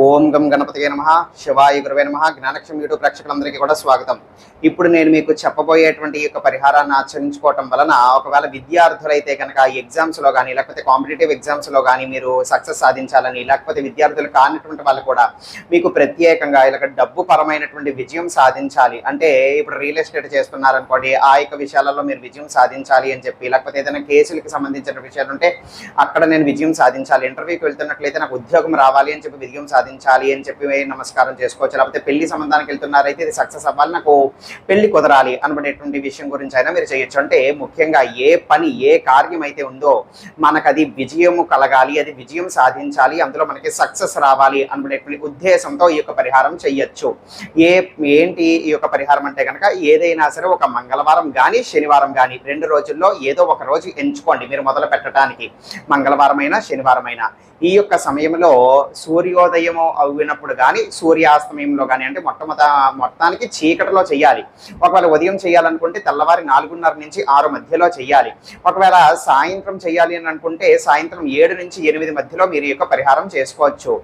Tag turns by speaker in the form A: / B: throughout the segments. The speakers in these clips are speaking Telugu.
A: ఓం గం గణపతియే నమః శివాయ గురవే నమః జ్ఞానక్షం యూట్యూబ్ ప్రేక్షకులందరికీ కూడా స్వాగతం. ఇప్పుడు నేను మీకు చెప్పబోయేటువంటి ఈ యొక్క పరిహారాన్ని ఆచరించుకోవటం వలన ఒకవేళ విద్యార్థులైతే కనుక ఎగ్జామ్స్లో కానీ లేకపోతే కాంపిటేటివ్ ఎగ్జామ్స్లో కానీ మీరు సక్సెస్ సాధించాలని, లేకపోతే విద్యార్థులు కానిటువంటి వాళ్ళు కూడా మీకు ప్రత్యేకంగా ఇలా డబ్బు పరమైనటువంటి విజయం సాధించాలి అంటే, ఇప్పుడు రియల్ ఎస్టేట్ చేస్తున్నారనుకోండి, ఆ యొక్క విషయాలలో మీరు విజయం సాధించాలి అని చెప్పి, లేకపోతే ఏదైనా కేసులకు సంబంధించిన విషయాలు ఉంటే అక్కడ నేను విజయం సాధించాలి, ఇంటర్వ్యూకి వెళ్తున్నట్లయితే నాకు ఉద్యోగం రావాలి అని చెప్పి విజయం సాధించాలి అని చెప్పి నమస్కారం చేసుకోవచ్చు. లేకపోతే పెళ్లి సంబంధానికి వెళ్తున్నారైతే ఇది సక్సెస్ అవ్వాలి, నాకు పెళ్లి కుదరాలి అనబడేటువంటి విషయం గురించి అయినా మీరు చేయొచ్చు. అంటే ముఖ్యంగా ఏ పని ఏ కార్యం అయితే ఉందో మనకు అది విజయము కలగాలి, అది విజయం సాధించాలి, అందులో మనకి సక్సెస్ రావాలి అనబడేటువంటి ఉద్దేశంతో ఈ యొక్క పరిహారం చేయొచ్చు. ఏంటి ఈ యొక్క పరిహారం అంటే కనుక, ఏదైనా సరే ఒక మంగళవారం కానీ శనివారం కానీ 2 రోజుల్లో ఏదో ఒక రోజు ఎంచుకోండి మీరు మొదలు పెట్టడానికి. మంగళవారం అయినా శనివారం అయినా ఈ యొక్క సమయంలో సూర్యోదయం అవినప్పుడు కానీ సూర్యాస్తమయంలో కానీ, అంటే మొత్తానికి చీకటిలో చేయాలి. ఒకవేళ ఉదయం చేయాలనుకుంటే తెల్లవారి 4:30 నుంచి 6 మధ్యలో చేయాలి. ఒకవేళ సాయంత్రం చేయాలి అని అనుకుంటే సాయంత్రం 7 నుంచి 8 మధ్యలో మీరు ఈ యొక్క పరిహారం చేసుకోవచ్చు.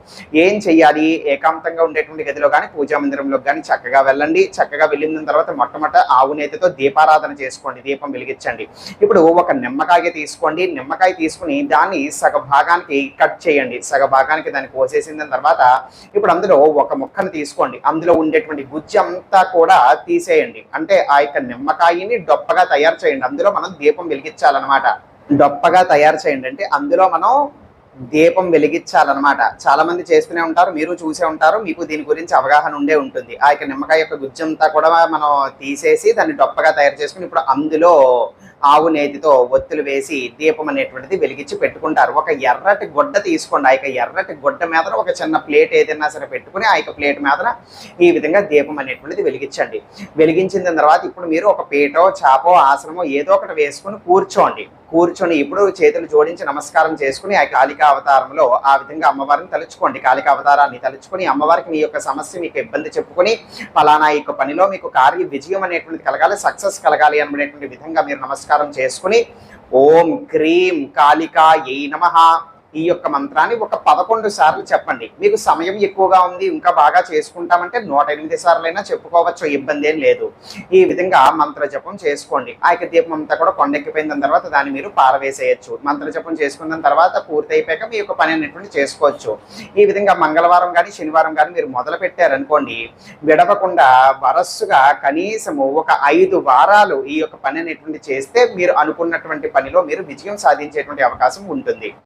A: ఏం చెయ్యాలి? ఏకాంతంగా ఉండేటువంటి గదిలో కానీ పూజా మందిరంలో కానీ చక్కగా వెళ్ళండి. చక్కగా వెళ్ళిన తర్వాత మొట్టమొదట ఆవు నేతితో దీపారాధన చేసుకోండి, దీపం వెలిగించండి. ఇప్పుడు ఒక నిమ్మకాయ తీసుకోండి. నిమ్మకాయ తీసుకుని దాన్ని సగ భాగానికి కట్ చేయండి. సగ భాగానికి దాన్ని కోసేసిన తర్వాత ఇప్పుడు అందులో ఒక ముక్కను తీసుకోండి. అందులో ఉండేటువంటి గుజ్జు అంతా కూడా తీసేయండి. అంటే ఆ యొక్క నిమ్మకాయని డొప్పగా తయారు చేయండి. అందులో మనం దీపం వెలిగించాలన్నమాట. డొప్పగా తయారు చేయండి అంటే అందులో మనం దీపం వెలిగించాలన్నమాట. చాలా మంది చేస్తూనే ఉంటారు, మీరు చూసే ఉంటారు, మీకు దీని గురించి అవగాహన ఉండే ఉంటుంది. ఆ యొక్క నిమ్మకాయ యొక్క గుజ్జంతా కూడా మనం తీసేసి దాన్ని డొప్పగా తయారు చేసుకుని ఇప్పుడు అందులో ఆవు నేతితో ఒత్తులు వేసి దీపం అనేటువంటిది వెలిగించి పెట్టుకుంటారు. ఒక ఎర్రటి గుడ్డ తీసుకోండి. ఆ యొక్క ఎర్రటి గుడ్డ మీద ఒక చిన్న ప్లేట్ ఏదైనా సరే పెట్టుకుని ఆ యొక్క ప్లేట్ మీద ఈ విధంగా దీపం అనేటువంటిది వెలిగించండి. వెలిగించిన తర్వాత ఇప్పుడు మీరు ఒక పీటో చాపో ఆసనమో ఏదో ఒకటి వేసుకుని కూర్చొని ఇప్పుడు చేతులు జోడించి నమస్కారం చేసుకుని ఆ కాళికా అవతారంలో ఆ విధంగా అమ్మవారిని తలుచుకోండి. కాళికా అవతారాన్ని తలుచుకొని అమ్మవారికి మీ యొక్క సమస్య, మీకు ఇబ్బంది చెప్పుకొని ఫలానా యొక్క పనిలో మీకు కార్య విజయం అనేటువంటిది కలగాలి, సక్సెస్ కలగాలి అనేటువంటి విధంగా మీరు నమస్కారం చేసుకుని ఓం క్రీం కాళికాయై నమః ఈ యొక్క మంత్రాన్ని ఒక 11 సార్లు చెప్పండి. మీకు సమయం ఎక్కువగా ఉంది, ఇంకా బాగా చేసుకుంటామంటే 108 సార్లైనా చెప్పుకోవచ్చు, ఇబ్బంది ఏం లేదు. ఈ విధంగా మంత్ర జపం చేసుకోండి. ఆ యొక్క దీపం అంతా కూడా కొండెక్కిపోయిన తర్వాత దాన్ని మీరు పారవేసేయచ్చు. మంత్ర జపం చేసుకున్న తర్వాత పూర్తి అయిపోయాక మీ యొక్క పని అనేటువంటి చేసుకోవచ్చు. ఈ విధంగా మంగళవారం కానీ శనివారం కానీ మీరు మొదలు పెట్టారనుకోండి, విడవకుండా వరస్సుగా కనీసము ఒక 5 వారాలు ఈ యొక్క పని అనేటువంటి చేస్తే మీరు అనుకున్నటువంటి పనిలో మీరు విజయం సాధించేటువంటి అవకాశం ఉంటుంది.